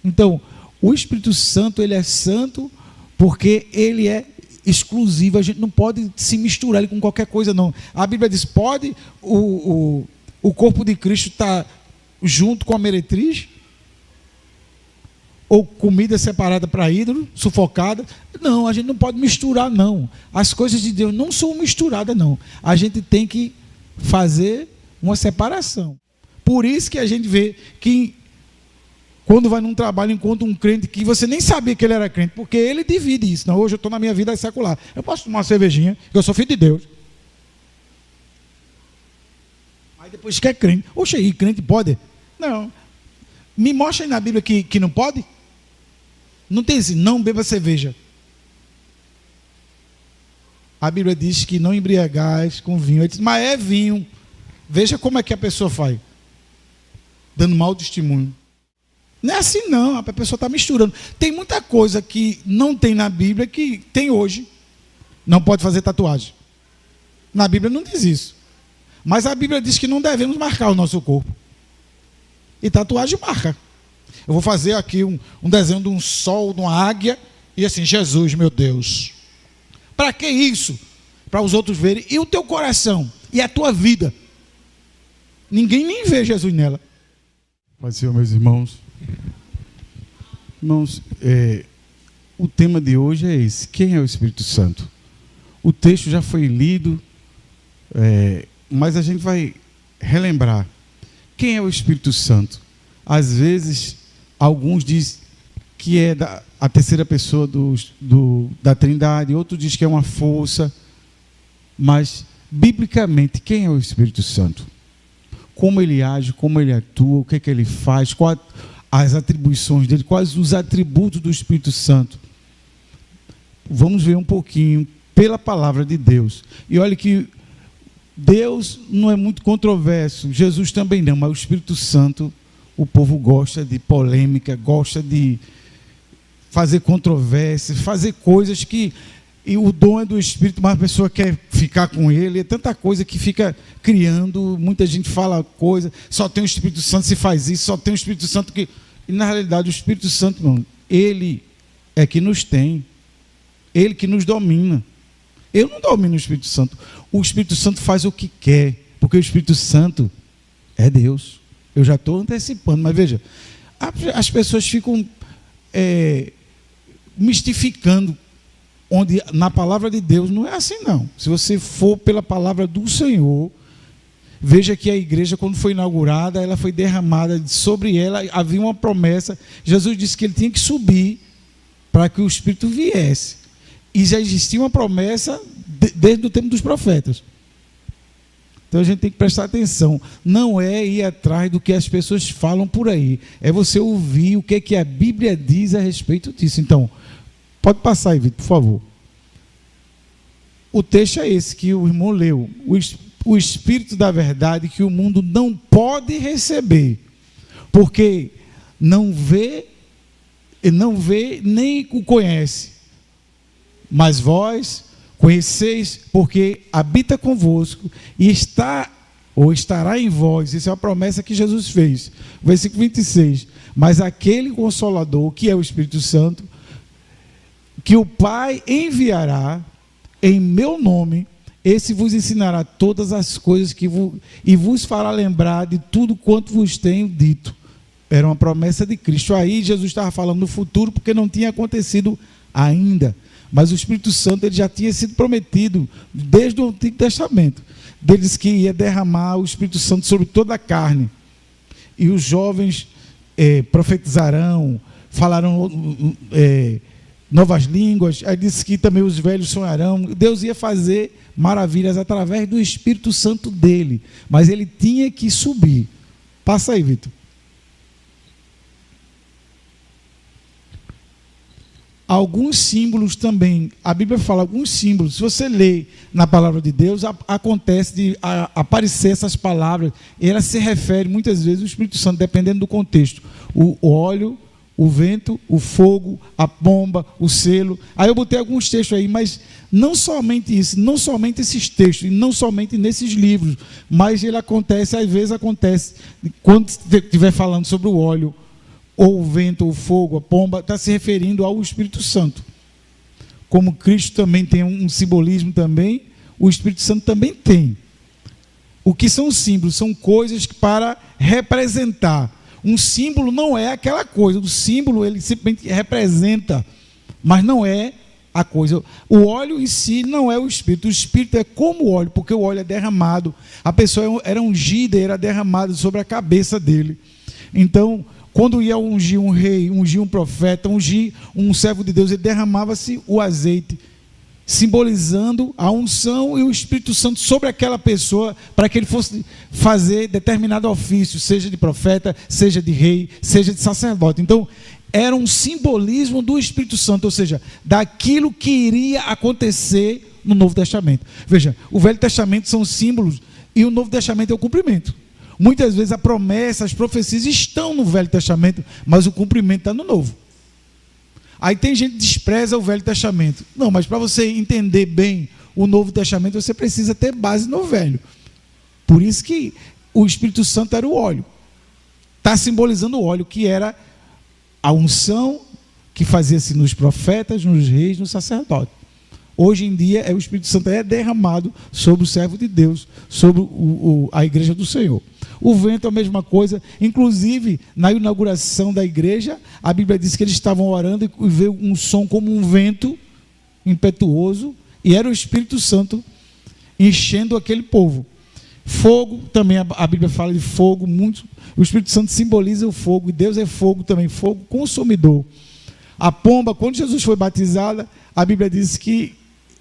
Então, o Espírito Santo, ele é santo porque ele é exclusivo. A gente não pode se misturar ele com qualquer coisa, não. A Bíblia diz, pode o corpo de Cristo estar junto com a meretriz? Ou comida separada para ídolo, sufocada? Não, a gente não pode misturar, não. As coisas de Deus não são misturadas, não. A gente tem que fazer uma separação. Por isso que a gente vê que quando vai num trabalho, encontra um crente que você nem sabia que ele era crente, porque ele divide isso. Não, hoje eu estou na minha vida secular. Eu posso tomar uma cervejinha, eu sou filho de Deus. Aí depois que é crente. Oxe, aí crente pode? Não. Me mostra aí na Bíblia que não pode? Não tem assim, não beba cerveja. A Bíblia diz que não embriagais com vinho. Ele diz, mas é vinho. Veja como é que a pessoa faz. Dando mau testemunho. Não é assim não, a pessoa está misturando. Tem muita coisa que não tem na Bíblia que tem hoje. Não pode fazer tatuagem. Na Bíblia não diz isso. Mas a Bíblia diz que não devemos marcar o nosso corpo. E tatuagem marca. Eu vou fazer aqui um desenho de um sol, de uma águia, e assim, Jesus, meu Deus. Para que isso? Para os outros verem. E o teu coração? E a tua vida? Ninguém nem vê Jesus nela. Pai do Senhor, meus irmãos. Irmãos, o tema de hoje é esse. Quem é o Espírito Santo? O texto já foi lido, mas a gente vai relembrar. Quem é o Espírito Santo? Às vezes, alguns dizem que é a terceira pessoa da Trindade, outros dizem que é uma força. Mas, biblicamente, quem é o Espírito Santo? Como ele age, como ele atua, o que é que ele faz, quais as atribuições dele, quais os atributos do Espírito Santo. Vamos ver um pouquinho pela palavra de Deus. E olha que Deus não é muito controverso, Jesus também não, mas o Espírito Santo, o povo gosta de polêmica, gosta de fazer controvérsia, fazer coisas que... E o dom é do Espírito, mas a pessoa quer ficar com ele. É tanta coisa que fica criando. Muita gente fala coisa. Só tem o Espírito Santo se faz isso. Só tem o Espírito Santo que... E na realidade o Espírito Santo, irmão, ele é que nos tem. Ele que nos domina. Eu não domino o Espírito Santo. O Espírito Santo faz o que quer. Porque o Espírito Santo é Deus. Eu já estou antecipando. Mas veja, as pessoas ficam mistificando. Onde na palavra de Deus não é assim não. Se você for pela palavra do Senhor, veja que a igreja, quando foi inaugurada, ela foi derramada, sobre ela havia uma promessa. Jesus disse que ele tinha que subir para que o Espírito viesse. E já existia uma promessa desde o tempo dos profetas. Então a gente tem que prestar atenção. Não é ir atrás do que as pessoas falam por aí. É você ouvir o que é que a Bíblia diz a respeito disso. Então, pode passar aí, Vitor, por favor. O texto é esse que o irmão leu. O Espírito da verdade que o mundo não pode receber, porque não vê nem o conhece. Mas vós conheceis, porque habita convosco e estará em vós. Isso é uma promessa que Jesus fez. Versículo 26. Mas aquele Consolador, que é o Espírito Santo, que o Pai enviará em meu nome, esse vos ensinará todas as coisas e vos fará lembrar de tudo quanto vos tenho dito. Era uma promessa de Cristo. Aí Jesus estava falando no futuro, porque não tinha acontecido ainda. Mas o Espírito Santo ele já tinha sido prometido desde o Antigo Testamento. Deles que ia derramar o Espírito Santo sobre toda a carne. E os jovens profetizarão, falarão... novas línguas, aí disse que também os velhos sonharão. Deus ia fazer maravilhas através do Espírito Santo dele, mas ele tinha que subir. Passa aí, Vitor. Alguns símbolos também, a Bíblia fala alguns símbolos. Se você lê na palavra de Deus, acontece de aparecer essas palavras, e ela se refere muitas vezes ao Espírito Santo, dependendo do contexto. O óleo, o vento, o fogo, a pomba, o selo. Aí eu botei alguns textos aí, mas não somente isso, não somente esses textos, e não somente nesses livros, mas ele acontece, às vezes acontece, quando estiver falando sobre o óleo, ou o vento, ou o fogo, a pomba, está se referindo ao Espírito Santo. Como Cristo também tem um simbolismo também, o Espírito Santo também tem. O que são símbolos? São coisas para representar. Um símbolo não é aquela coisa, o símbolo ele simplesmente representa, mas não é a coisa. O óleo em si não é o Espírito é como o óleo, porque o óleo é derramado. A pessoa era ungida e era derramada sobre a cabeça dele. Então, quando ia ungir um rei, ungir um profeta, ungir um servo de Deus, ele derramava-se o azeite, simbolizando a unção e o Espírito Santo sobre aquela pessoa, para que ele fosse fazer determinado ofício, seja de profeta, seja de rei, seja de sacerdote. Então, era um simbolismo do Espírito Santo, ou seja, daquilo que iria acontecer no Novo Testamento. Veja, o Velho Testamento são símbolos e o Novo Testamento é o cumprimento. Muitas vezes a promessa, as profecias estão no Velho Testamento, mas o cumprimento está no Novo. Aí tem gente que despreza o Velho Testamento. Não, mas para você entender bem o Novo Testamento, você precisa ter base no Velho. Por isso que o Espírito Santo era o óleo. Está simbolizando o óleo, que era a unção que fazia-se nos profetas, nos reis, nos sacerdotes. Hoje em dia, o Espírito Santo é derramado sobre o servo de Deus, sobre a igreja do Senhor. O vento é a mesma coisa. Inclusive, na inauguração da igreja, a Bíblia diz que eles estavam orando e veio um som como um vento impetuoso, e era o Espírito Santo enchendo aquele povo. Fogo, também a Bíblia fala de fogo, muito. O Espírito Santo simboliza o fogo, e Deus é fogo também, fogo consumidor. A pomba, quando Jesus foi batizado, a Bíblia diz que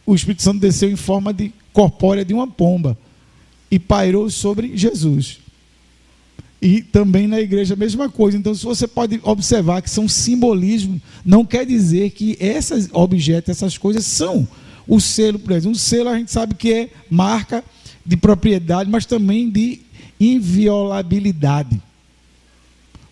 o Espírito Santo desceu em forma de corpórea de uma pomba e pairou sobre Jesus. E também na igreja a mesma coisa. Então, se você pode observar que são simbolismo, não quer dizer que esses objetos, essas coisas são o selo, por exemplo. Um selo a gente sabe que é marca de propriedade, mas também de inviolabilidade.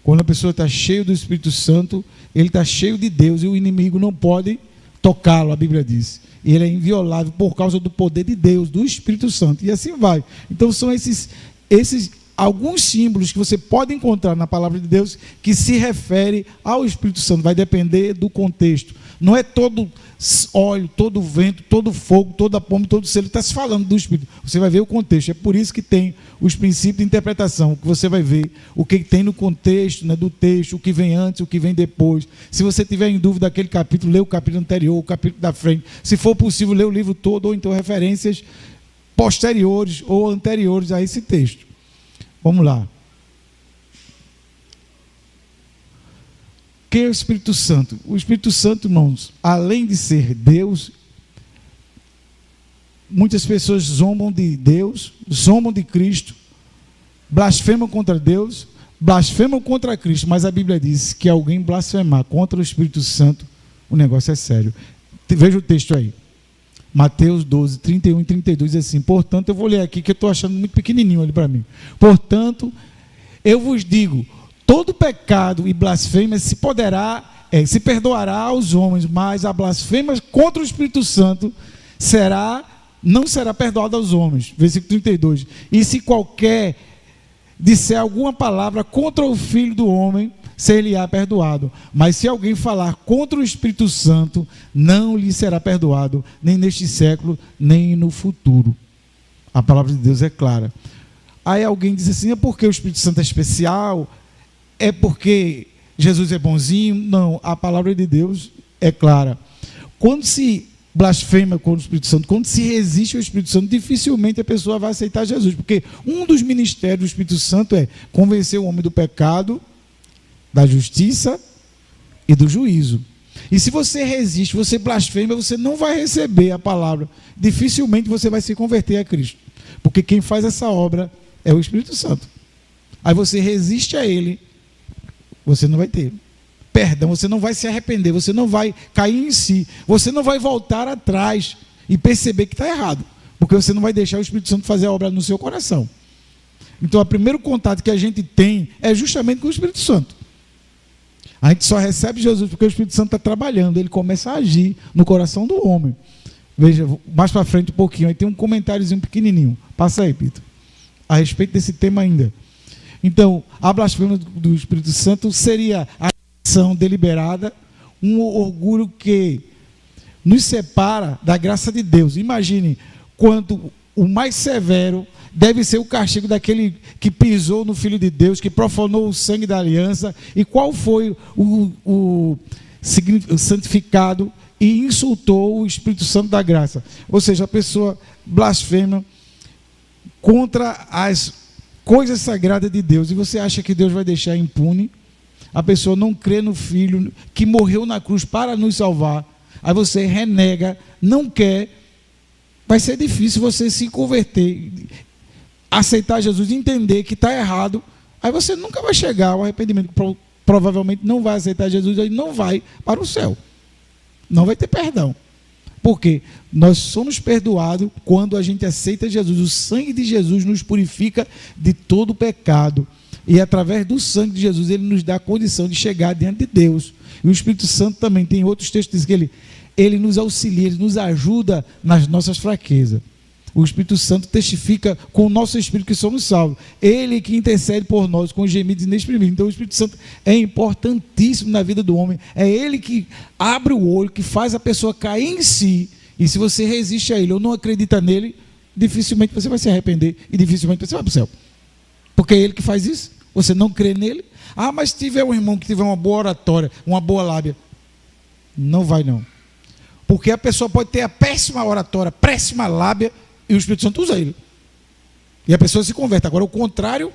Quando a pessoa está cheia do Espírito Santo, ele está cheio de Deus e o inimigo não pode tocá-lo, a Bíblia diz. E ele é inviolável por causa do poder de Deus, do Espírito Santo. E assim vai. Então são esses alguns símbolos que você pode encontrar na palavra de Deus que se refere ao Espírito Santo. Vai depender do contexto. Não é todo óleo, todo vento, todo fogo, toda pomba, todo selo. Está se falando do Espírito. Você vai ver o contexto. É por isso que tem os princípios de interpretação, que você vai ver o que tem no contexto, né, do texto, o que vem antes, o que vem depois. Se você tiver em dúvida daquele capítulo, lê o capítulo anterior, o capítulo da frente. Se for possível, lê o livro todo, ou então referências posteriores ou anteriores a esse texto. Vamos lá. Quem é o Espírito Santo? O Espírito Santo, irmãos, além de ser Deus, muitas pessoas zombam de Deus, zombam de Cristo, blasfemam contra Deus, blasfemam contra Cristo, mas a Bíblia diz que alguém blasfemar contra o Espírito Santo, o negócio é sério. Veja o texto aí. Mateus 12, 31 e 32 diz assim: portanto, eu vou ler aqui que eu estou achando muito pequenininho ali para mim. Portanto, eu vos digo, todo pecado e blasfêmia se perdoará aos homens, mas a blasfêmia contra o Espírito Santo não será perdoada aos homens. Versículo 32. E se qualquer disser alguma palavra contra o Filho do Homem, ser-lhe-á perdoado. Mas se alguém falar contra o Espírito Santo, não lhe será perdoado, nem neste século, nem no futuro. A palavra de Deus é clara. Aí alguém diz assim: é porque o Espírito Santo é especial? É porque Jesus é bonzinho? Não, a palavra de Deus é clara. Quando se blasfema contra o Espírito Santo, quando se resiste ao Espírito Santo, dificilmente a pessoa vai aceitar Jesus, porque um dos ministérios do Espírito Santo é convencer o homem do pecado, da justiça e do juízo. E se você resiste, você blasfema, você não vai receber a palavra. Dificilmente você vai se converter a Cristo, porque quem faz essa obra é o Espírito Santo. Aí você resiste a Ele, você não vai ter perdão, você não vai se arrepender, você não vai cair em si, você não vai voltar atrás e perceber que está errado, porque você não vai deixar o Espírito Santo fazer a obra no seu coração. Então, o primeiro contato que a gente tem é justamente com o Espírito Santo. A gente só recebe Jesus porque o Espírito Santo está trabalhando, ele começa a agir no coração do homem. Veja, mais para frente um pouquinho, aí tem um comentáriozinho pequenininho. Passa aí, Pito, a respeito desse tema ainda. Então, a blasfêmia do Espírito Santo seria a ação deliberada, um orgulho que nos separa da graça de Deus. Imagine quanto o mais severo deve ser o castigo daquele que pisou no Filho de Deus, que profanou o sangue da aliança, e qual foi o santificado e insultou o Espírito Santo da graça. Ou seja, a pessoa blasfema contra as coisas sagradas de Deus, e você acha que Deus vai deixar impune? A pessoa não crê no Filho que morreu na cruz para nos salvar, aí você renega, não quer, vai ser difícil você se converter, aceitar Jesus, entender que está errado, aí você nunca vai chegar ao arrependimento, provavelmente não vai aceitar Jesus, aí não vai para o céu, não vai ter perdão. Porque nós somos perdoados quando a gente aceita Jesus. O sangue de Jesus nos purifica de todo o pecado. E através do sangue de Jesus, ele nos dá a condição de chegar diante de Deus. E o Espírito Santo também tem outros textos que ele nos auxilia, ele nos ajuda nas nossas fraquezas. O Espírito Santo testifica com o nosso espírito que somos salvos. Ele que intercede por nós com gemidos inexprimíveis. Então o Espírito Santo é importantíssimo na vida do homem. É ele que abre o olho, que faz a pessoa cair em si. E se você resiste a ele ou não acredita nele, dificilmente você vai se arrepender e dificilmente você vai para o céu. Porque é ele que faz isso. Você não crê nele. Ah, mas se tiver um irmão que tiver uma boa oratória, uma boa lábia, não vai não. Porque a pessoa pode ter a péssima oratória, péssima lábia, e o Espírito Santo usa ele. E a pessoa se converte. Agora, o contrário,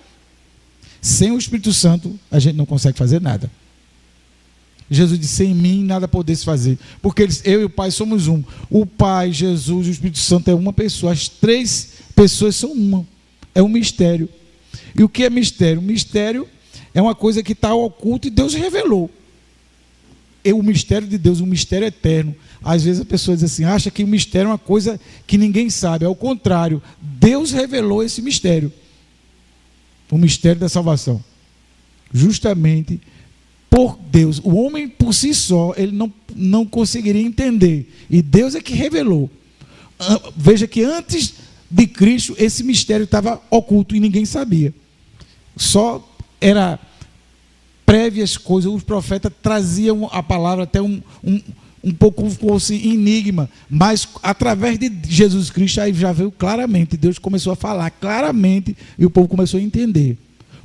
sem o Espírito Santo, a gente não consegue fazer nada. Jesus disse, sem mim nada podeis fazer. Porque eu e o Pai somos um. O Pai, Jesus e o Espírito Santo é uma pessoa. As três pessoas são uma. É um mistério. E o que é mistério? Mistério é uma coisa que está oculto e Deus revelou. O mistério de Deus, um mistério eterno. Às vezes a pessoa diz assim, acha que o mistério é uma coisa que ninguém sabe. Ao contrário, Deus revelou esse mistério. O mistério da salvação. Justamente por Deus. O homem por si só, ele não conseguiria entender. E Deus é que revelou. Veja que antes de Cristo, esse mistério estava oculto e ninguém sabia. Só era prévias coisas, os profetas traziam a palavra até um pouco como fosse enigma, mas através de Jesus Cristo aí já veio claramente, Deus começou a falar claramente e o povo começou a entender,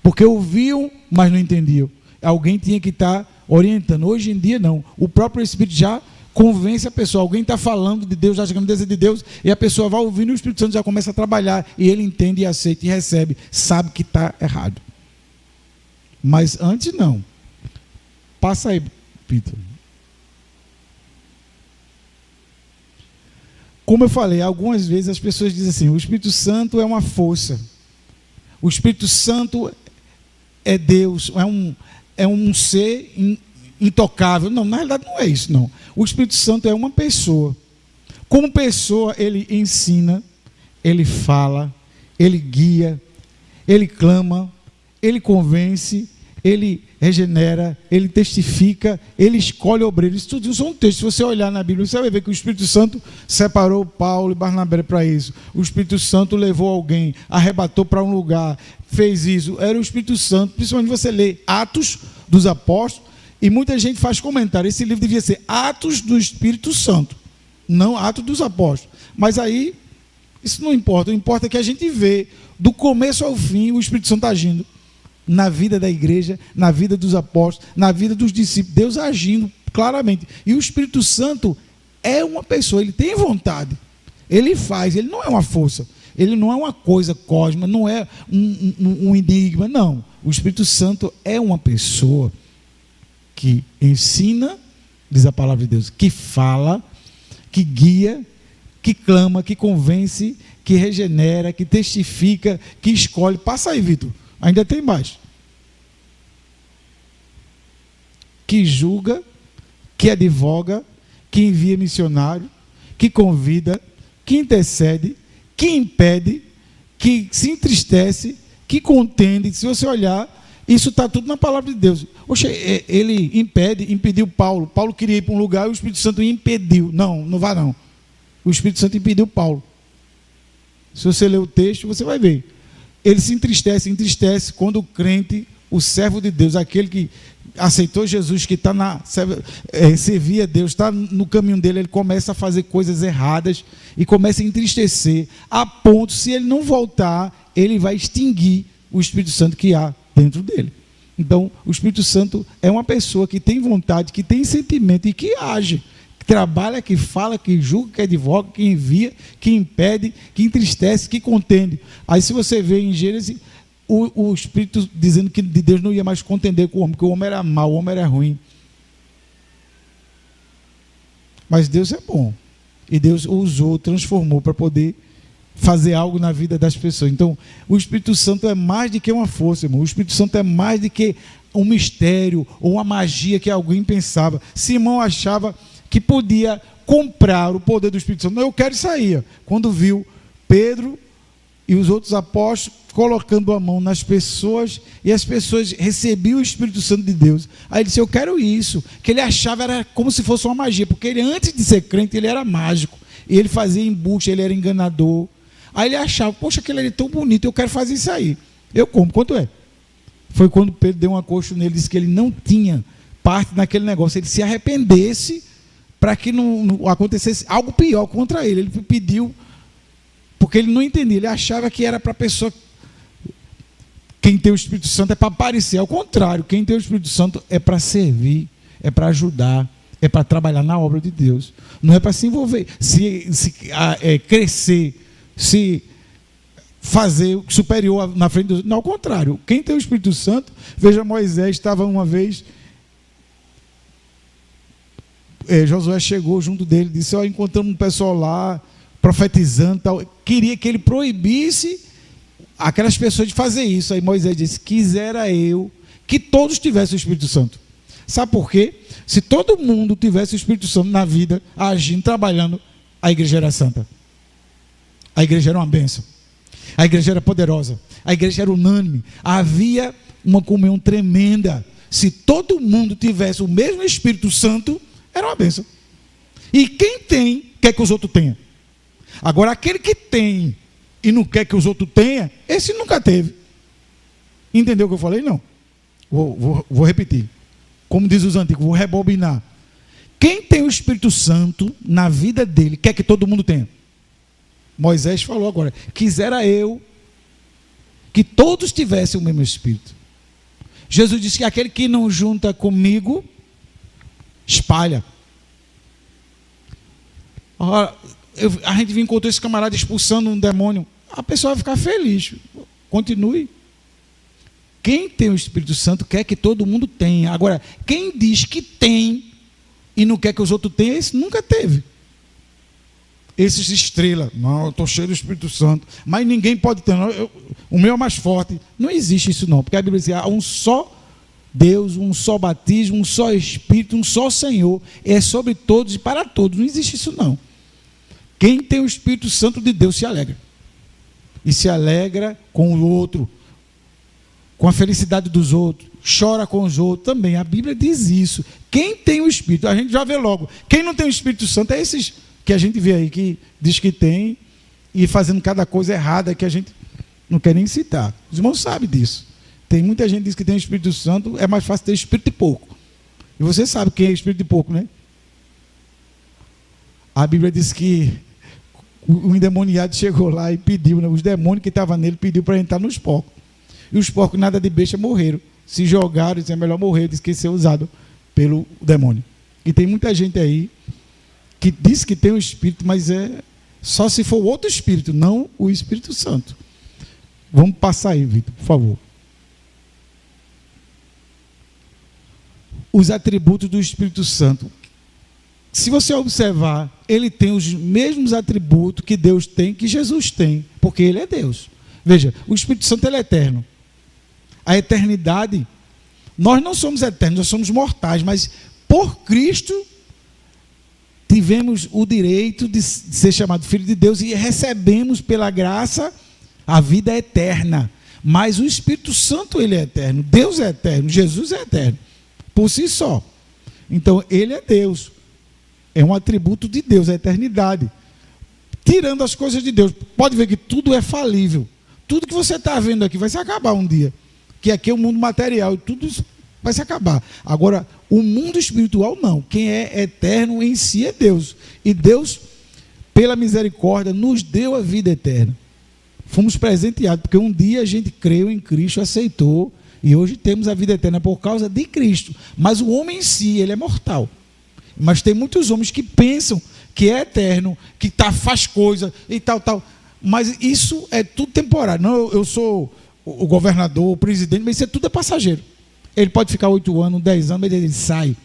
porque ouviam, mas não entendiam, alguém tinha que estar orientando. Hoje em dia não, o próprio Espírito já convence a pessoa, alguém está falando de Deus, da grandeza de Deus, e a pessoa vai ouvindo e o Espírito Santo já começa a trabalhar, e ele entende e aceita e recebe, sabe que está errado. Mas antes não. Passa aí, Peter. Como eu falei, algumas vezes as pessoas dizem assim, o Espírito Santo é uma força. O Espírito Santo é Deus, é um ser intocável. Não, na realidade não é isso, não. O Espírito Santo é uma pessoa. Como pessoa, ele ensina, ele fala, ele guia, ele clama, ele convence, ele regenera, ele testifica, ele escolhe obreiros. Isso tudo são textos. Se você olhar na Bíblia, você vai ver que o Espírito Santo separou Paulo e Barnabé para isso. O Espírito Santo levou alguém, arrebatou para um lugar, fez isso. Era o Espírito Santo. Principalmente você lê Atos dos Apóstolos, e muita gente faz comentário. Esse livro devia ser Atos do Espírito Santo, não Atos dos Apóstolos. Mas aí, isso não importa. O que importa é que a gente vê, do começo ao fim, o Espírito Santo agindo. Na vida da igreja, na vida dos apóstolos, na vida dos discípulos, Deus agindo claramente. E o Espírito Santo é uma pessoa, ele tem vontade, ele faz, ele não é uma força, ele não é uma coisa cósmica, não é um enigma, não. O Espírito Santo é uma pessoa que ensina, diz a palavra de Deus, que fala, que guia, que clama, que convence, que regenera, que testifica, que escolhe. Passa aí, Vitor. Ainda tem mais. Que julga, que advoga, que envia missionário, que convida, que intercede, que impede, que se entristece, que contende. Se você olhar, isso está tudo na palavra de Deus. Oxe, ele impediu Paulo. Paulo queria ir para um lugar e o Espírito Santo impediu. Não, não vá não. O Espírito Santo impediu Paulo. Se você ler o texto, você vai ver. Ele se entristece quando o crente, o servo de Deus, aquele aceitou Jesus, que servia a Deus, está no caminho dele, ele começa a fazer coisas erradas e começa a entristecer, a ponto, se ele não voltar, ele vai extinguir o Espírito Santo que há dentro dele. Então, o Espírito Santo é uma pessoa que tem vontade, que tem sentimento e que age, que trabalha, que fala, que julga, que advoga, que envia, que impede, que entristece, que contende. Aí, se você vê em Gênesis, o Espírito dizendo que de Deus não ia mais contender com o homem, que o homem era mau, o homem era ruim. Mas Deus é bom. E Deus o usou, transformou para poder fazer algo na vida das pessoas. Então, o Espírito Santo é mais do que uma força, irmão. O Espírito Santo é mais do que um mistério ou uma magia que alguém pensava. Simão achava que podia comprar o poder do Espírito Santo. Não, eu quero isso aí. Quando viu Pedro e os outros apóstolos colocando a mão nas pessoas, e as pessoas recebiam o Espírito Santo de Deus. Aí ele disse, eu quero isso. Que ele achava era como se fosse uma magia, porque ele, antes de ser crente, ele era mágico. E ele fazia embuste, ele era enganador. Aí ele achava, poxa, aquele ali é tão bonito, eu quero fazer isso aí. Eu como, quanto é? Foi quando Pedro deu uma coxa nele, disse que ele não tinha parte naquele negócio. Ele se arrependesse para que não acontecesse algo pior contra ele. Ele pediu, porque ele não entendia, ele achava que era para a pessoa. Quem tem o Espírito Santo é para aparecer. Ao contrário, quem tem o Espírito Santo é para servir, é para ajudar, é para trabalhar na obra de Deus. Não é para se envolver, crescer, se fazer superior na frente de Deus. Não, ao contrário. Quem tem o Espírito Santo, veja, Moisés estava uma vez, Josué chegou junto dele, disse, encontramos um pessoal lá, profetizando, tal. Queria que ele proibisse aquelas pessoas de fazer isso. Aí Moisés disse, quisera eu que todos tivessem o Espírito Santo. Sabe por quê? Se todo mundo tivesse o Espírito Santo na vida, agindo, trabalhando, a igreja era santa. A igreja era uma bênção. A igreja era poderosa. A igreja era unânime. Havia uma comunhão tremenda. Se todo mundo tivesse o mesmo Espírito Santo, era uma bênção. E quem tem, quer que os outros tenham. Agora, aquele que tem e não quer que os outros tenham, esse nunca teve. Entendeu o que eu falei? Não. Vou repetir. Como diz os antigos, vou rebobinar. Quem tem o Espírito Santo na vida dele, quer que todo mundo tenha. Moisés falou agora, quisera eu que todos tivessem o mesmo Espírito. Jesus disse que aquele que não junta comigo, espalha. Ora, a gente encontrou esse camarada expulsando um demônio, a pessoa vai ficar feliz. Continue. Quem tem o Espírito Santo quer que todo mundo tenha. Agora, quem diz que tem e não quer que os outros tenham, esse nunca teve. Esses estrelas, não, eu estou cheio do Espírito Santo, mas ninguém pode ter, não, o meu é mais forte. Não existe isso não, porque a Bíblia diz, há um só Deus, um só batismo, um só Espírito, um só Senhor, é sobre todos e para todos. Não existe isso não. Quem tem o Espírito Santo de Deus se alegra. E se alegra com o outro, com a felicidade dos outros, chora com os outros também. A Bíblia diz isso. Quem tem o Espírito, a gente já vê logo. Quem não tem o Espírito Santo é esses que a gente vê aí, que diz que tem, e fazendo cada coisa errada que a gente não quer nem citar. Os irmãos sabem disso. Tem muita gente que diz que tem o Espírito Santo, é mais fácil ter Espírito de pouco. E você sabe quem é Espírito de pouco, né? A Bíblia diz que o endemoniado chegou lá e pediu, né? Os demônios que estavam nele pediu para entrar nos porcos. E os porcos, nada de besta, morreram. Se jogaram, disse, é melhor morrer, disse que ser usado pelo demônio. E tem muita gente aí que diz que tem o Espírito, mas é só se for outro Espírito, não o Espírito Santo. Vamos passar aí, Vitor, por favor. Os atributos do Espírito Santo. Se você observar, ele tem os mesmos atributos que Deus tem, que Jesus tem, porque ele é Deus. Veja, o Espírito Santo ele é eterno. A eternidade, nós não somos eternos, nós somos mortais, mas por Cristo tivemos o direito de ser chamado filho de Deus e recebemos pela graça a vida eterna. Mas o Espírito Santo ele é eterno, Deus é eterno, Jesus é eterno, por si só. Então ele é Deus, é um atributo de Deus, a eternidade. Tirando as coisas de Deus, pode ver que tudo é falível. Tudo que você está vendo aqui vai se acabar um dia. Que aqui é o mundo material e tudo isso vai se acabar. Agora, o mundo espiritual não. Quem é eterno em si é Deus. E Deus, pela misericórdia, nos deu a vida eterna. Fomos presenteados, porque um dia a gente creu em Cristo, aceitou, e hoje temos a vida eterna por causa de Cristo. Mas o homem em si, ele é mortal. Mas tem muitos homens que pensam que é eterno, que faz coisa e tal. Mas isso é tudo temporário. Não, eu sou o governador, o presidente, mas isso tudo é passageiro. Ele pode ficar 8 anos, 10 anos, mas ele sai.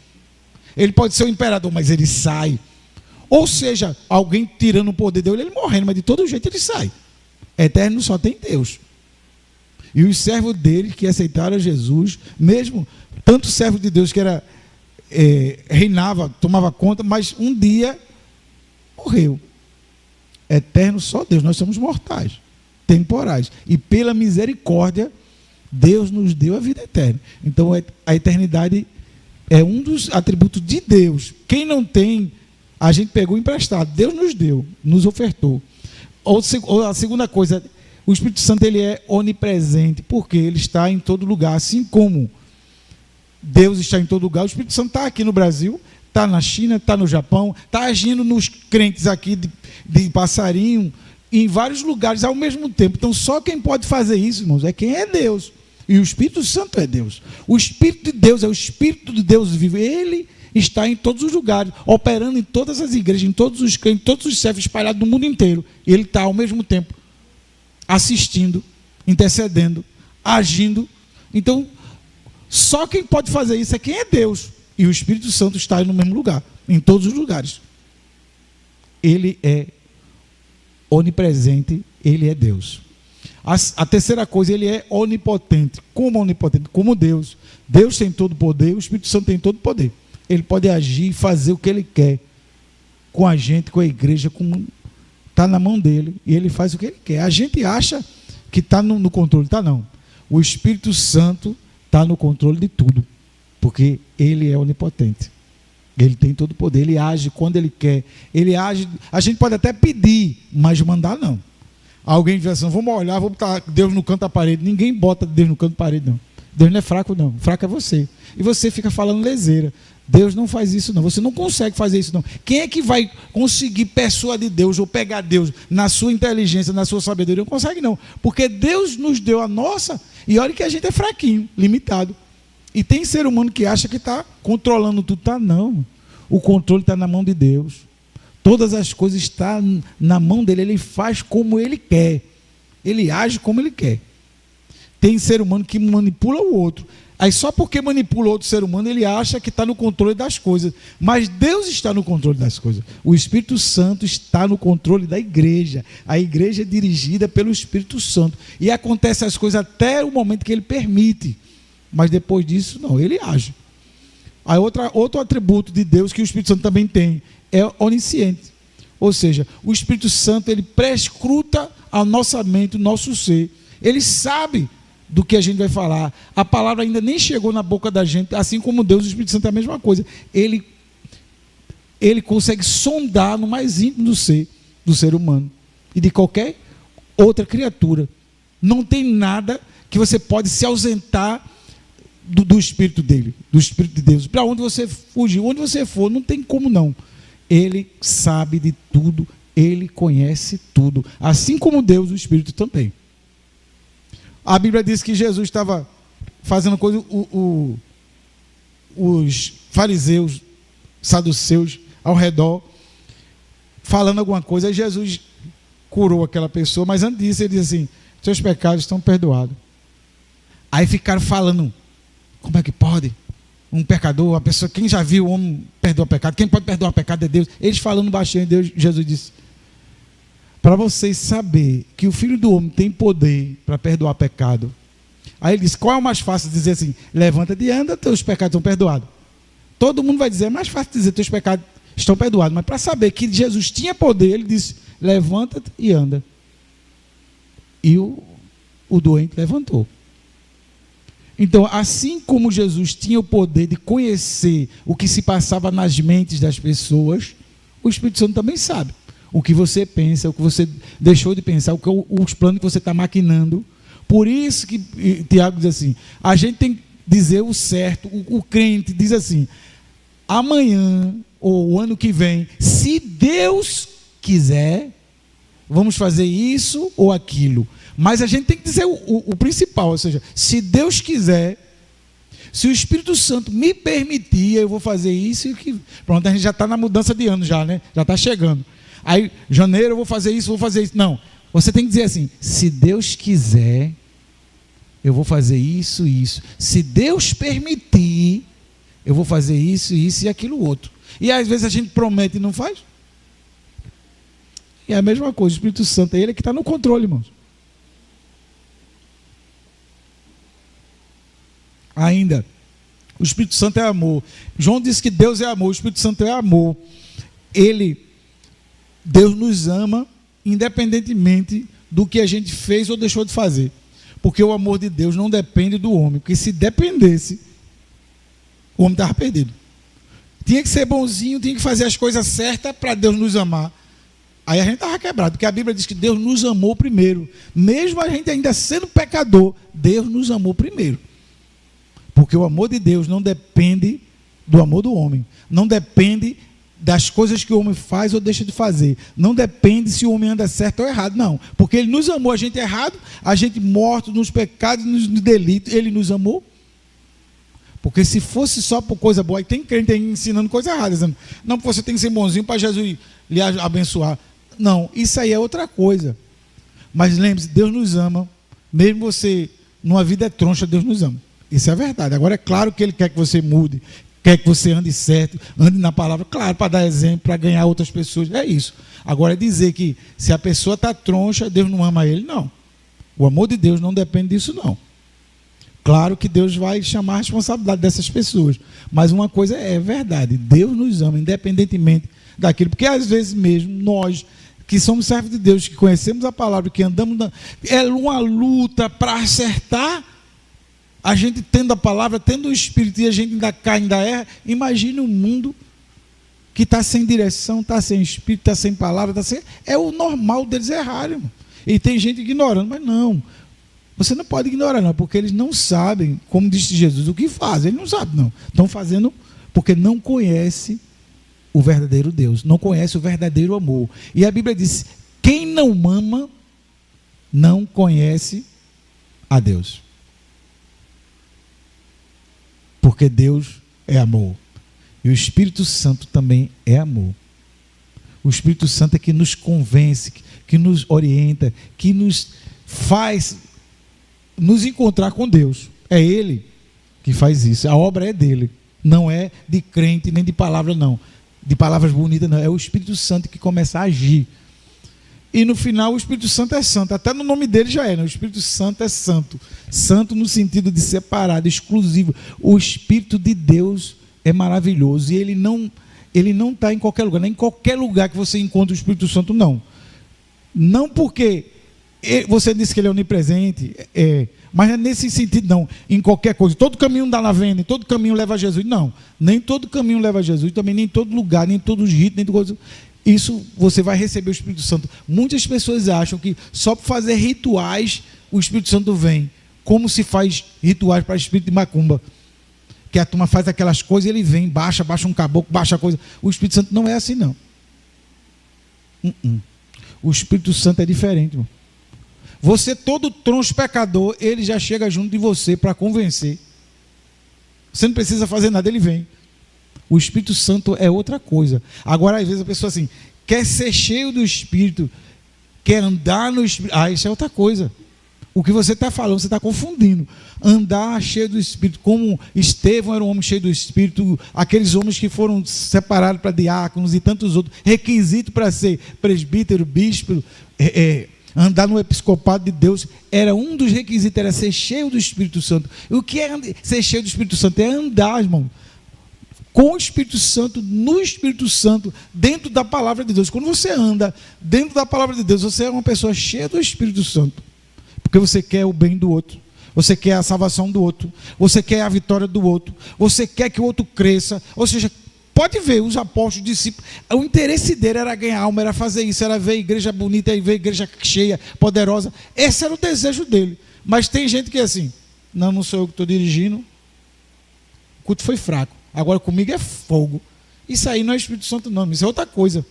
Ele pode ser o imperador, mas ele sai. Ou seja, alguém tirando o poder dele, ele morrendo, mas de todo jeito ele sai. Eterno só tem Deus. E os servos dele que aceitaram Jesus, mesmo tanto servo de Deus que era reinava, tomava conta, mas um dia morreu. Eterno só Deus, nós somos mortais, temporais. E pela misericórdia, Deus nos deu a vida eterna. Então a eternidade é um dos atributos de Deus. Quem não tem, a gente pegou emprestado. Deus nos deu, nos ofertou. Ou a segunda coisa, o Espírito Santo ele é onipresente, porque ele está em todo lugar, assim como Deus está em todo lugar. O Espírito Santo está aqui no Brasil, está na China, está no Japão, está agindo nos crentes aqui de Passarinho, em vários lugares ao mesmo tempo. Então só quem pode fazer isso, irmãos, é quem é Deus. E o Espírito Santo é Deus. O Espírito de Deus é o Espírito de Deus vivo. Ele está em todos os lugares, operando em todas as igrejas, em todos os crentes, em todos os servos espalhados no mundo inteiro. E ele está ao mesmo tempo assistindo, intercedendo, agindo. Então, só quem pode fazer isso é quem é Deus. E o Espírito Santo está aí no mesmo lugar, em todos os lugares. Ele é onipresente, ele é Deus. A terceira coisa, ele é onipotente. Como onipotente? Como Deus. Deus tem todo o poder, o Espírito Santo tem todo o poder. Ele pode agir e fazer o que ele quer com a gente, com a igreja, está na mão dele, e ele faz o que ele quer. A gente acha que está no controle, está não. O Espírito Santo está no controle de tudo, porque ele é onipotente. Ele tem todo o poder, ele age quando ele quer. Ele age, a gente pode até pedir, mas mandar não. Alguém diz assim, vamos olhar, vamos botar Deus no canto da parede. Ninguém bota Deus no canto da parede, não. Deus não é fraco, não. Fraco é você. E você fica falando leseira. Deus não faz isso, não. Você não consegue fazer isso, não. Quem é que vai conseguir persuadir Deus ou pegar Deus na sua inteligência, na sua sabedoria? Não consegue, não. Porque Deus nos deu a nossa, e olha que a gente é fraquinho, limitado. E tem ser humano que acha que está controlando tudo. Tá, não. O controle está na mão de Deus. Todas as coisas estão na mão dele. Ele faz como ele quer. Ele age como ele quer. Tem ser humano que manipula o outro. Aí só porque manipula outro ser humano, ele acha que está no controle das coisas. Mas Deus está no controle das coisas. O Espírito Santo está no controle da igreja. A igreja é dirigida pelo Espírito Santo. E acontece as coisas até o momento que ele permite. Mas depois disso, não, ele age. Aí outro atributo de Deus que o Espírito Santo também tem é onisciente. Ou seja, o Espírito Santo, ele prescruta a nossa mente, o nosso ser. Ele sabe do que a gente vai falar. A palavra ainda nem chegou na boca da gente, assim como Deus, o Espírito Santo é a mesma coisa. Ele consegue sondar no mais íntimo do ser humano e de qualquer outra criatura. Não tem nada que você pode se ausentar do Espírito dele, do Espírito de Deus. Para onde você fugir, onde você for, não tem como não. Ele sabe de tudo, ele conhece tudo. Assim como Deus, o Espírito também. A Bíblia diz que Jesus estava fazendo coisa, os fariseus, saduceus ao redor, falando alguma coisa, aí Jesus curou aquela pessoa, mas antes disso ele disse assim, seus pecados estão perdoados. Aí ficaram falando, como é que pode? Um pecador, uma pessoa, quem já viu o homem perdoar pecado, quem pode perdoar pecado é Deus. Eles falando baixinho, Jesus disse, para vocês saberem que o Filho do Homem tem poder para perdoar pecado. Aí ele disse, qual é o mais fácil de dizer assim, levanta-te e anda, teus pecados estão perdoados. Todo mundo vai dizer, é mais fácil dizer, teus pecados estão perdoados. Mas para saber que Jesus tinha poder, ele disse, levanta-te e anda. E o doente levantou. Então, assim como Jesus tinha o poder de conhecer o que se passava nas mentes das pessoas, o Espírito Santo também sabe o que você pensa, o que você deixou de pensar, os planos que você está maquinando. Por isso que Tiago diz assim, a gente tem dizer o certo. O crente diz assim: amanhã ou o ano que vem, se Deus quiser, vamos fazer isso ou aquilo. Mas a gente tem que dizer o principal, ou seja, se Deus quiser, se o Espírito Santo me permitir, eu vou fazer isso e que. Pronto, a gente já está na mudança de ano já, né? Já está chegando. Aí, janeiro eu vou fazer isso, vou fazer isso. Não, você tem que dizer assim: se Deus quiser, eu vou fazer isso e isso. Se Deus permitir, eu vou fazer isso, isso e aquilo outro. E às vezes a gente promete e não faz. E é a mesma coisa, o Espírito Santo é ele que está no controle, irmãos. Ainda, o Espírito Santo é amor. João disse que Deus é amor, o Espírito Santo é amor. Deus nos ama independentemente do que a gente fez ou deixou de fazer. Porque o amor de Deus não depende do homem. Porque se dependesse, o homem estava perdido. Tinha que ser bonzinho, tinha que fazer as coisas certas para Deus nos amar. Aí a gente estava quebrado, porque a Bíblia diz que Deus nos amou primeiro. Mesmo a gente ainda sendo pecador, Deus nos amou primeiro. Porque o amor de Deus não depende do amor do homem. Não depende das coisas que o homem faz ou deixa de fazer. Não depende se o homem anda certo ou errado, não. Porque ele nos amou, a gente errado, a gente morto nos pecados, nos delitos, ele nos amou. Porque se fosse só por coisa boa, aí tem crente aí ensinando coisa errada, dizendo: não, você tem que ser bonzinho para Jesus lhe abençoar. Não, isso aí é outra coisa. Mas lembre-se, Deus nos ama. Mesmo você, numa vida troncha, Deus nos ama. Isso é verdade. Agora é claro que Ele quer que você mude, quer que você ande certo, ande na palavra, claro, para dar exemplo, para ganhar outras pessoas. É isso. Agora é dizer que se a pessoa está troncha, Deus não ama ele, não. O amor de Deus não depende disso, não. Claro que Deus vai chamar a responsabilidade dessas pessoas. Mas uma coisa é verdade: Deus nos ama, independentemente daquilo. Porque às vezes mesmo, nós que somos servos de Deus, que conhecemos a palavra, que andamos, é uma luta para acertar. A gente tendo a palavra, tendo o Espírito, e a gente ainda cai, ainda erra. Imagine um mundo que está sem direção, está sem Espírito, está sem palavra, está sem... É o normal deles errarem, irmão. E tem gente ignorando, mas não. Você não pode ignorar, não, porque eles não sabem, como disse Jesus, o que fazem. Eles não sabem, não. Estão fazendo porque não conhecem o verdadeiro Deus, não conhece o verdadeiro amor. E a Bíblia diz: quem não ama, não conhece a Deus. Porque Deus é amor. E o Espírito Santo também é amor. O Espírito Santo é que nos convence, que nos orienta, que nos faz nos encontrar com Deus. É Ele que faz isso. A obra é dele. Não é de crente, nem de palavra, não. De palavras bonitas, não. É o Espírito Santo que começa a agir. E no final o Espírito Santo é santo. Até no nome dele já é, né? O Espírito Santo é santo. Santo no sentido de separado, exclusivo. O Espírito de Deus é maravilhoso. E ele não está em qualquer lugar. Nem em qualquer lugar que você encontre o Espírito Santo, não. Não porque você disse que ele é onipresente, mas é nesse sentido, não. Em qualquer coisa. Todo caminho dá na venda, todo caminho leva a Jesus. Não. Nem todo caminho leva a Jesus. Também nem todo lugar, nem todos os ritos, nem todo coisa. Isso você vai receber o Espírito Santo. Muitas pessoas acham que só por fazer rituais o Espírito Santo vem. Como se faz rituais para espírito de macumba. Que a turma faz aquelas coisas e ele vem, baixa um caboclo, baixa a coisa. O Espírito Santo não é assim, não. O Espírito Santo é diferente, irmão. Você, todo troncho pecador, ele já chega junto de você para convencer. Você não precisa fazer nada, ele vem. O Espírito Santo é outra coisa. Agora, às vezes a pessoa assim, quer ser cheio do Espírito, quer andar no Espírito. Isso é outra coisa. O que você está falando, você está confundindo. Andar cheio do Espírito, como Estevão era um homem cheio do Espírito, aqueles homens que foram separados para diáconos e tantos outros, requisito para ser presbítero, bispo, andar no episcopado de Deus, era um dos requisitos, era ser cheio do Espírito Santo. E o que é ser cheio do Espírito Santo? É andar, irmão, com o Espírito Santo, no Espírito Santo, dentro da palavra de Deus. Quando você anda dentro da palavra de Deus, você é uma pessoa cheia do Espírito Santo, porque você quer o bem do outro, você quer a salvação do outro, você quer a vitória do outro, você quer que o outro cresça. Ou seja, pode ver os apóstolos, os discípulos, o interesse dele era ganhar alma, era fazer isso, era ver a igreja bonita, ver a igreja cheia, poderosa. Esse era o desejo dele. Mas tem gente que é assim: não sou eu que estou dirigindo, o culto foi fraco. Agora comigo é fogo. Isso aí não é Espírito Santo não, isso é outra coisa.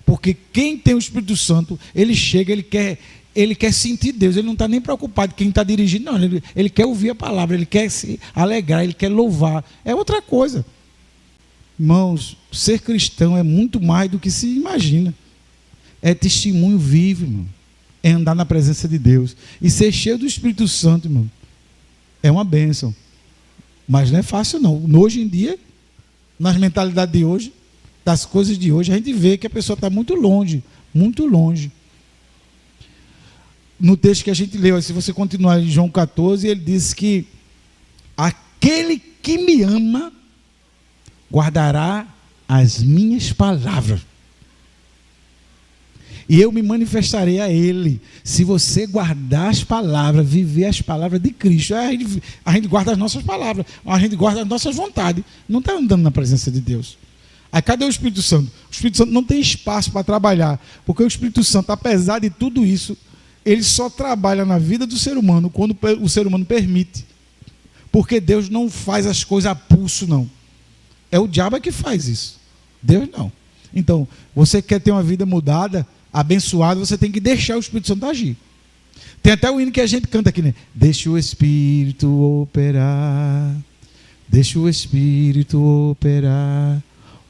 Porque quem tem o Espírito Santo, ele chega, ele quer sentir Deus, ele não está nem preocupado quem está dirigindo, não, ele quer ouvir a palavra, ele quer se alegrar, ele quer louvar, é outra coisa. Irmãos, ser cristão é muito mais do que se imagina, é testemunho vivo, irmão. É andar na presença de Deus, e ser cheio do Espírito Santo, irmão, é uma bênção, mas não é fácil não. Hoje em dia, nas mentalidades de hoje, das coisas de hoje, a gente vê que a pessoa está muito longe, muito longe. No texto que a gente leu, se você continuar em João 14, ele diz que aquele que me ama guardará as minhas palavras, e eu me manifestarei a ele. Se você guardar as palavras, viver as palavras de Cristo, a gente guarda as nossas palavras, a gente guarda as nossas vontades, não está andando na presença de Deus. Aí cadê o Espírito Santo? O Espírito Santo não tem espaço para trabalhar, porque o Espírito Santo, apesar de tudo isso, ele só trabalha na vida do ser humano quando o ser humano permite, porque Deus não faz as coisas a pulso, não. É o diabo que faz isso, Deus não. Então, você quer ter uma vida mudada, abençoada, você tem que deixar o Espírito Santo agir. Tem até o hino que a gente canta aqui, né? Deixa o Espírito operar, deixa o Espírito operar.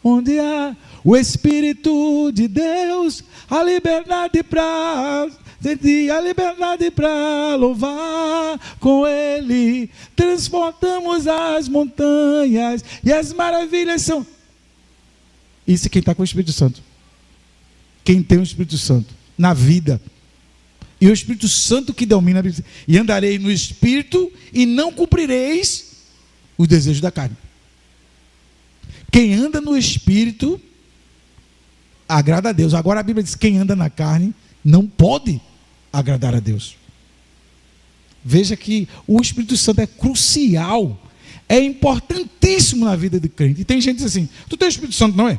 Onde há o Espírito de Deus, a liberdade para sentir, a liberdade para louvar. Com Ele transportamos as montanhas e as maravilhas são... Isso é quem está com o Espírito Santo. Quem tem o Espírito Santo na vida. E o Espírito Santo que domina, e andarei no Espírito e não cumprireis os desejos da carne. Quem anda no Espírito agrada a Deus. Agora a Bíblia diz que quem anda na carne não pode agradar a Deus. Veja que o Espírito Santo é crucial, é importantíssimo na vida do crente. E tem gente que diz assim: tu tem o Espírito Santo, não é?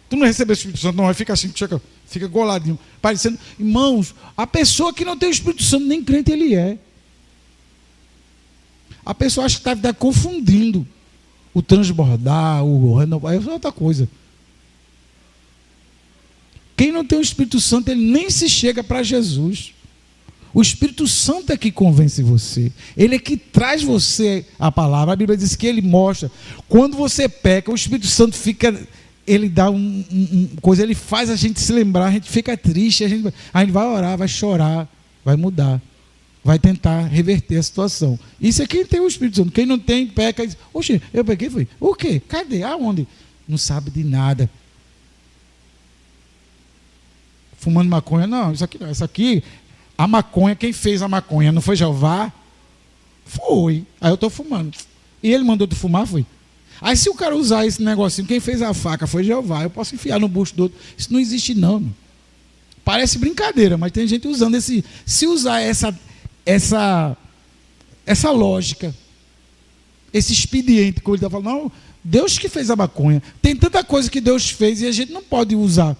Tu não recebeu o Espírito Santo, não é? Fica assim, fica goladinho, parecendo. Irmãos, a pessoa que não tem o Espírito Santo, nem crente ele é. A pessoa acha que está confundindo o transbordar, o renovar, é outra coisa. Quem não tem o Espírito Santo, ele nem se chega para Jesus. O Espírito Santo é que convence você. Ele é que traz você a palavra. A Bíblia diz que ele mostra. Quando você peca, o Espírito Santo fica... Ele dá coisa, ele faz a gente se lembrar, a gente fica triste, a gente vai orar, vai chorar, vai mudar, vai tentar reverter a situação. Isso é quem tem o Espírito Santo. Quem não tem, peca e diz: oxe, eu peguei, foi. O quê? Cadê? Aonde? Não sabe de nada. Fumando maconha? Não, isso aqui não. Isso aqui, a maconha, quem fez a maconha? Não foi Jeová? Foi. Aí eu estou fumando. E ele mandou tu fumar? Foi. Aí se o cara usar esse negocinho, quem fez a faca foi Jeová, eu posso enfiar no bucho do outro. Isso não existe não, meu. Parece brincadeira, mas tem gente usando esse... Se usar essa lógica, esse expediente, como ele está falando, não, Deus que fez a maconha. Tem tanta coisa que Deus fez e a gente não pode usar,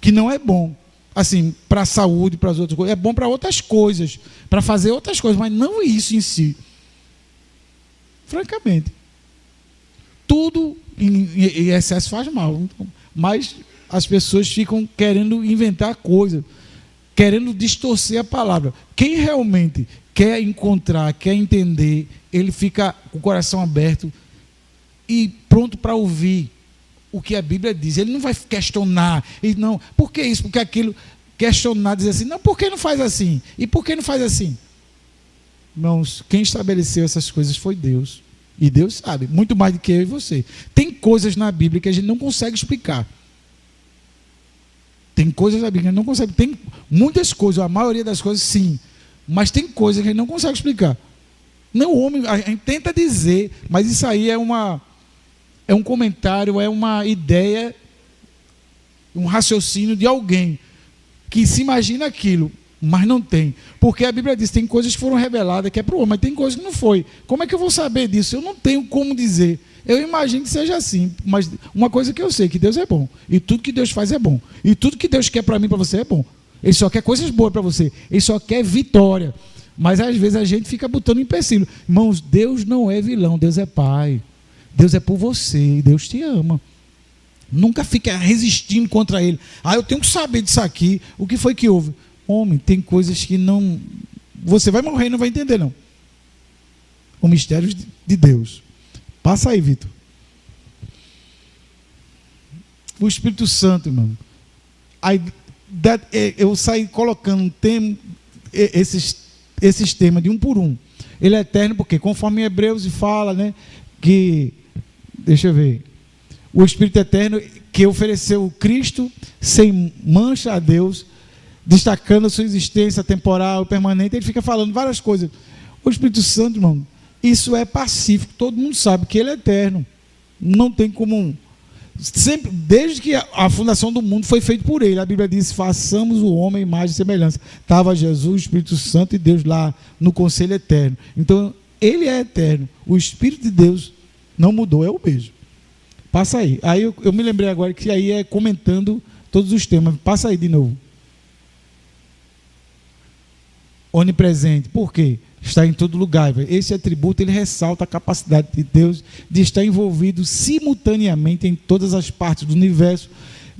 que não é bom. Assim, para a saúde, para as outras coisas. É bom para outras coisas, para fazer outras coisas, mas não isso em si. Francamente. Tudo em excesso faz mal, mas as pessoas ficam querendo inventar coisas, querendo distorcer a palavra. Quem realmente quer encontrar, quer entender, ele fica com o coração aberto e pronto para ouvir o que a Bíblia diz. Ele não vai questionar, ele não, por que isso, por que aquilo, questionar, dizer assim, não, por que não faz assim? E por que não faz assim? Irmãos, quem estabeleceu essas coisas foi Deus. E Deus sabe, muito mais do que eu e você. Tem coisas na Bíblia que a gente não consegue explicar. Tem coisas na Bíblia que a gente não consegue. Tem muitas coisas, a maioria das coisas sim. Mas tem coisas que a gente não consegue explicar. Não, o homem, a gente tenta dizer, mas isso aí é um comentário, é uma ideia, um raciocínio de alguém que se imagina aquilo. Mas não tem, porque a Bíblia diz, tem coisas que foram reveladas que é para o homem, mas tem coisas que não foi. Como é que eu vou saber disso? Eu não tenho como dizer. Eu imagino que seja assim, mas uma coisa que eu sei, que Deus é bom, e tudo que Deus faz é bom, e tudo que Deus quer para mim, para você é bom. Ele só quer coisas boas para você. Ele só quer vitória. Mas às vezes a gente fica botando empecilho. Irmãos, Deus não é vilão, Deus é Pai. Deus é por você, Deus te ama. Nunca fica resistindo contra Ele. Eu tenho que saber disso aqui. O que foi que houve? Homem, tem coisas que não... Você vai morrer e não vai entender, não. O mistério de Deus. Passa aí, Vitor. O Espírito Santo, irmão. Eu saí colocando esses temas de um por um. Ele é eterno porque, conforme Hebreus fala, né, que, deixa eu ver, o Espírito eterno que ofereceu Cristo sem mancha a Deus, destacando a sua existência temporal, permanente, ele fica falando várias coisas. O Espírito Santo, irmão, isso é pacífico, todo mundo sabe que ele é eterno. Não tem como... Sempre, desde que a fundação do mundo foi feito por ele, a Bíblia diz: façamos o homem imagem e semelhança. Estava Jesus, o Espírito Santo e Deus lá no conselho eterno. Então ele é eterno, o Espírito de Deus não mudou, é o mesmo. Passa aí. Aí eu me lembrei agora que aí é comentando todos os temas. Passa aí de novo. Onipresente, por quê? Está em todo lugar. Esse atributo ele ressalta a capacidade de Deus de estar envolvido simultaneamente em todas as partes do universo,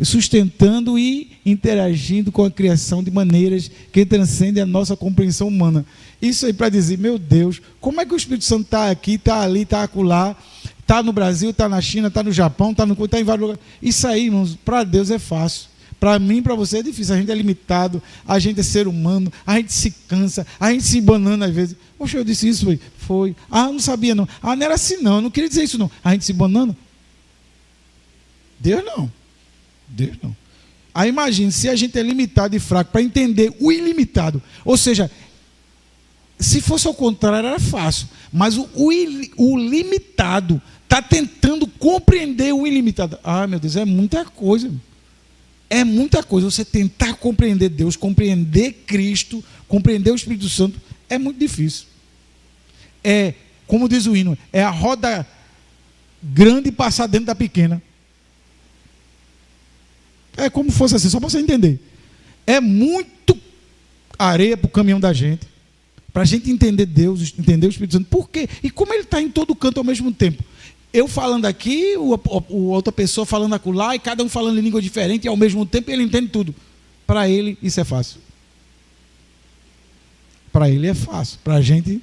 sustentando e interagindo com a criação de maneiras que transcendem a nossa compreensão humana. Isso aí para dizer, meu Deus, como é que o Espírito Santo está aqui, está ali, está acolá, está no Brasil, está na China, está no Japão, está em vários lugares. Isso aí, irmãos, para Deus é fácil. Para mim, para você é difícil. A gente é limitado, a gente é ser humano, a gente se cansa, a gente se banana às vezes. Poxa, eu disse isso, foi. Não sabia não. Não era assim não, eu não queria dizer isso não. A gente se banana. Deus não. Deus não. Aí imagine, se a gente é limitado e fraco para entender o ilimitado. Ou seja, se fosse ao contrário era fácil. Mas o limitado está tentando compreender o ilimitado. Meu Deus, é muita coisa. É muita coisa. Você tentar compreender Deus, compreender Cristo, compreender o Espírito Santo, é muito difícil. É, como diz o hino, é a roda grande passar dentro da pequena. É como fosse assim, só para você entender. É muito areia para o caminhão da gente, para a gente entender Deus, entender o Espírito Santo. Por quê? E como ele está em todo canto ao mesmo tempo. Eu falando aqui, outra pessoa falando acolá, e cada um falando em língua diferente, e ao mesmo tempo ele entende tudo. Para ele, isso é fácil. Para ele é fácil. Para a gente,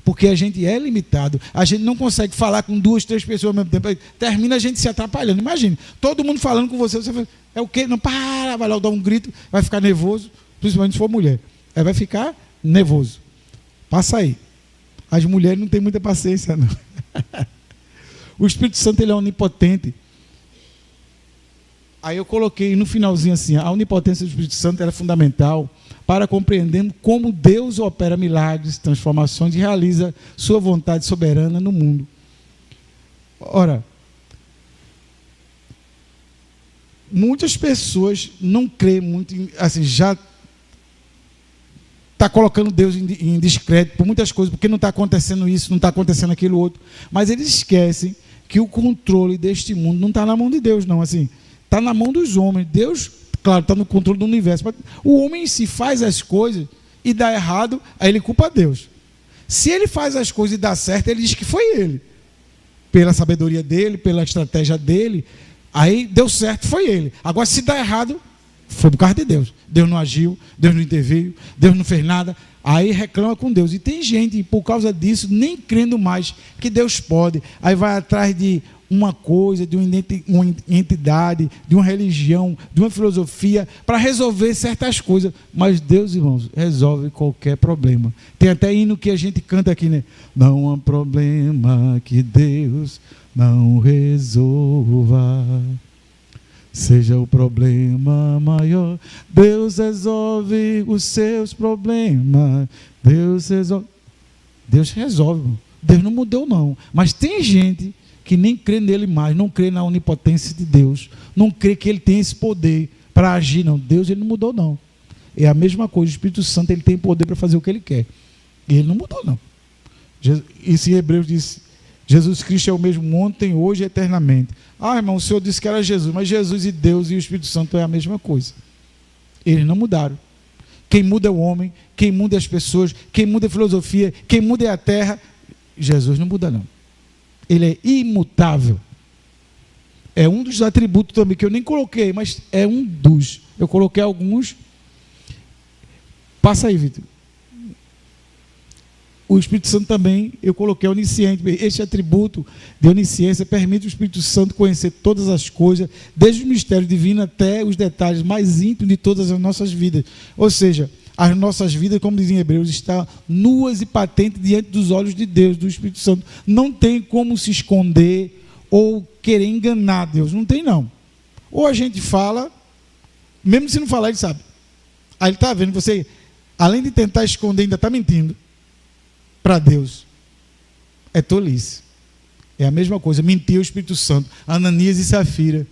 porque a gente é limitado. A gente não consegue falar com 2, 3 pessoas ao mesmo tempo. Termina a gente se atrapalhando. Imagine, todo mundo falando com você, você fala, é o quê? Não, para, vai lá dar um grito, vai ficar nervoso, principalmente se for mulher. Aí vai ficar nervoso. Passa aí. As mulheres não têm muita paciência, não. O Espírito Santo ele é onipotente. Aí eu coloquei no finalzinho assim, a onipotência do Espírito Santo era fundamental para compreender como Deus opera milagres, transformações e realiza sua vontade soberana no mundo. Ora, muitas pessoas não creem muito, assim, já está colocando Deus em descrédito por muitas coisas, porque não está acontecendo isso, não está acontecendo aquilo outro, mas eles esquecem que o controle deste mundo não está na mão de Deus, não, assim, está na mão dos homens. Deus, claro, está no controle do universo, mas o homem em si faz as coisas e dá errado, aí ele culpa Deus. Se ele faz as coisas e dá certo, ele diz que foi ele, pela sabedoria dele, pela estratégia dele, aí deu certo, foi ele. Agora, se dá errado, foi por causa de Deus. Deus não agiu, Deus não interveio, Deus não fez nada. Aí reclama com Deus. E tem gente, por causa disso, nem crendo mais que Deus pode. Aí vai atrás de uma coisa, de uma entidade, de uma religião, de uma filosofia, para resolver certas coisas. Mas Deus, irmãos, resolve qualquer problema. Tem até hino que a gente canta aqui, né? Não há problema que Deus não resolva. Seja o problema maior, Deus resolve os seus problemas. Deus resolve. Deus resolve. Deus não mudou, não. Mas tem gente que nem crê nele mais, não crê na onipotência de Deus, não crê que ele tem esse poder para agir, não. Deus ele não mudou, não. É a mesma coisa, o Espírito Santo ele tem poder para fazer o que ele quer. E ele não mudou, não. Isso em Hebreus diz: Jesus Cristo é o mesmo ontem, hoje e eternamente. Irmão, o Senhor disse que era Jesus, mas Jesus e Deus e o Espírito Santo é a mesma coisa. Eles não mudaram. Quem muda é o homem, quem muda é as pessoas, quem muda é a filosofia, quem muda é a terra. Jesus não muda, não. Ele é imutável. É um dos atributos também que eu nem coloquei, mas é um dos. Eu coloquei alguns. Passa aí, Vitor. O Espírito Santo também, eu coloquei onisciente. Este atributo de onisciência permite o Espírito Santo conhecer todas as coisas, desde o mistério divino até os detalhes mais íntimos de todas as nossas vidas. Ou seja, as nossas vidas, como dizem em Hebreus, estão nuas e patentes diante dos olhos de Deus, do Espírito Santo. Não tem como se esconder ou querer enganar Deus. Não tem, não. Ou a gente fala, mesmo se não falar, ele sabe. Aí ele está vendo, você, além de tentar esconder, ainda está mentindo. Para Deus é tolice. É a mesma coisa, mentiu o Espírito Santo. Ananias e Safira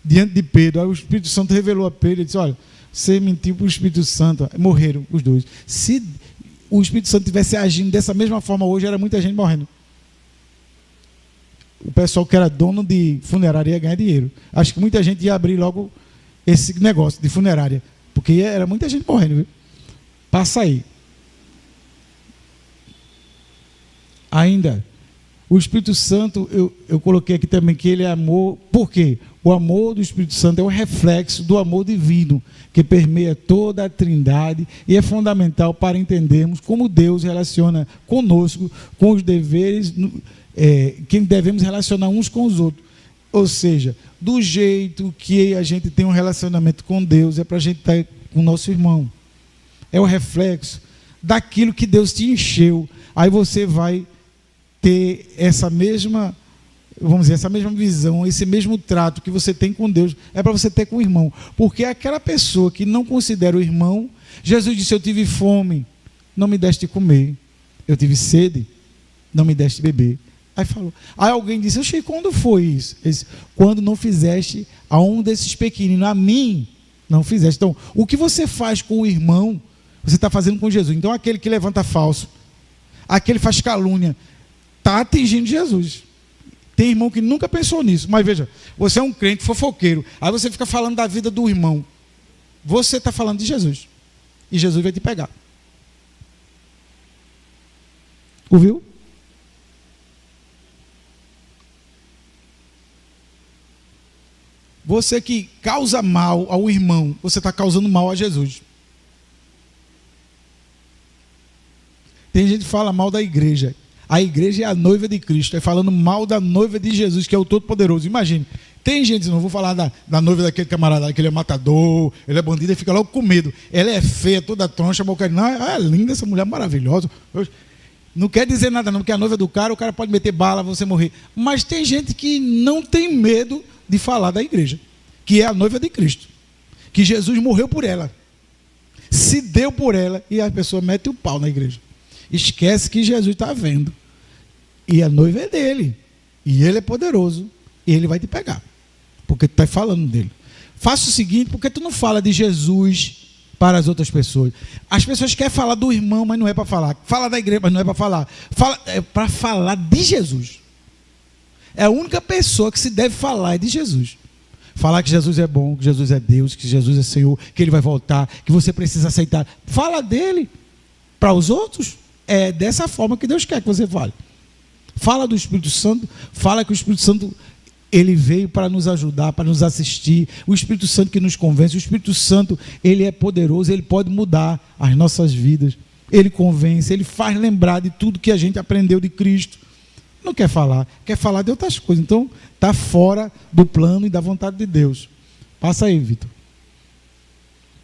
diante de Pedro. Aí o Espírito Santo revelou a Pedro e disse: olha, você mentiu para o Espírito Santo. Morreram os dois. Se o Espírito Santo tivesse agindo dessa mesma forma hoje, era muita gente morrendo. O pessoal que era dono de funerária ia ganhar dinheiro. Acho que muita gente ia abrir logo esse negócio de funerária, porque era muita gente morrendo, viu? Passa aí. Ainda, o Espírito Santo, eu coloquei aqui também que ele é amor. Por quê? O amor do Espírito Santo é um reflexo do amor divino, que permeia toda a Trindade e é fundamental para entendermos como Deus relaciona conosco, com os deveres, que devemos relacionar uns com os outros. Ou seja, do jeito que a gente tem um relacionamento com Deus, é para a gente estar com o nosso irmão. É o reflexo daquilo que Deus te encheu. Aí você vai ter essa mesma, vamos dizer, essa mesma visão, esse mesmo trato que você tem com Deus, é para você ter com o irmão. Porque aquela pessoa que não considera o irmão, Jesus disse: eu tive fome, não me deste comer. Eu tive sede, não me deste beber. Aí falou. Aí alguém disse: oxe, quando foi isso? Ele disse: quando não fizeste a um desses pequeninos, a mim não fizeste. Então, o que você faz com o irmão, você está fazendo com Jesus. Então, aquele que levanta falso, aquele que faz calúnia, está atingindo Jesus. Tem irmão que nunca pensou nisso. Mas veja, você é um crente fofoqueiro, aí você fica falando da vida do irmão. Você está falando de Jesus. E Jesus vai te pegar. Ouviu? Você que causa mal ao irmão, você está causando mal a Jesus. Tem gente que fala mal da igreja. A igreja é a noiva de Cristo. É falando mal da noiva de Jesus, que é o Todo-Poderoso. Imagine, tem gente, não vou falar da noiva daquele camarada, que ele é matador, ele é bandido, e fica logo com medo. Ela é feia, toda troncha, boca. Não, é linda essa mulher, maravilhosa. Não quer dizer nada não, porque a noiva do cara, o cara pode meter bala, você morrer. Mas tem gente que não tem medo de falar da igreja, que é a noiva de Cristo, que Jesus morreu por ela, se deu por ela, e a pessoa mete o pau na igreja. Esquece que Jesus está vendo. E a noiva é dele. E ele é poderoso. E ele vai te pegar. Porque tu está falando dele. Faça o seguinte, porque tu não fala de Jesus para as outras pessoas. As pessoas querem falar do irmão, mas não é para falar. Fala da igreja, mas não é para falar. É para falar de Jesus. É a única pessoa que se deve falar é de Jesus. Falar que Jesus é bom, que Jesus é Deus, que Jesus é Senhor, que Ele vai voltar, que você precisa aceitar. Fala dele para os outros. É dessa forma que Deus quer que você fale. Fala do Espírito Santo, fala que o Espírito Santo, ele veio para nos ajudar, para nos assistir. O Espírito Santo que nos convence. O Espírito Santo, ele é poderoso, ele pode mudar as nossas vidas. Ele convence, ele faz lembrar de tudo que a gente aprendeu de Cristo. Não quer falar de outras coisas. Então, está fora do plano e da vontade de Deus. Passa aí, Vitor.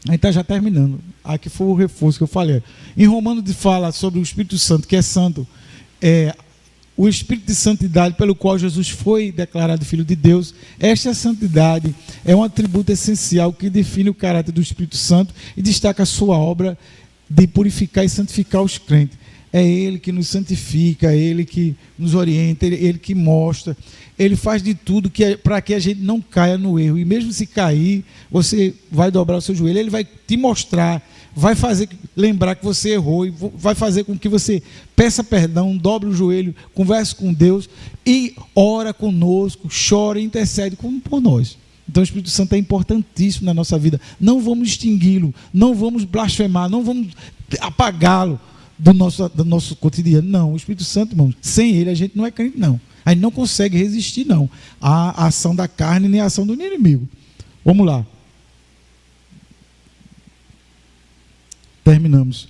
Aí está já terminando. Aqui foi o reforço que eu falei. Em Romanos fala sobre o Espírito Santo, que é santo. O Espírito de santidade pelo qual Jesus foi declarado Filho de Deus. Esta santidade é um atributo essencial que define o caráter do Espírito Santo e destaca a sua obra de purificar e santificar os crentes. É Ele que nos santifica, é Ele que nos orienta, Ele que mostra. Ele faz de tudo para que a gente não caia no erro. E mesmo se cair, você vai dobrar o seu joelho. Ele vai te mostrar, vai fazer lembrar que você errou, e vai fazer com que você peça perdão, dobre o joelho, converse com Deus e ora conosco, chora e intercede por nós. Então o Espírito Santo é importantíssimo na nossa vida. Não vamos extingui-lo, não vamos blasfemar, não vamos apagá-lo do nosso cotidiano. Não, o Espírito Santo, irmãos, sem ele a gente não é crente, não. A gente não consegue resistir, não, à ação da carne nem à ação do inimigo. Vamos lá. Terminamos.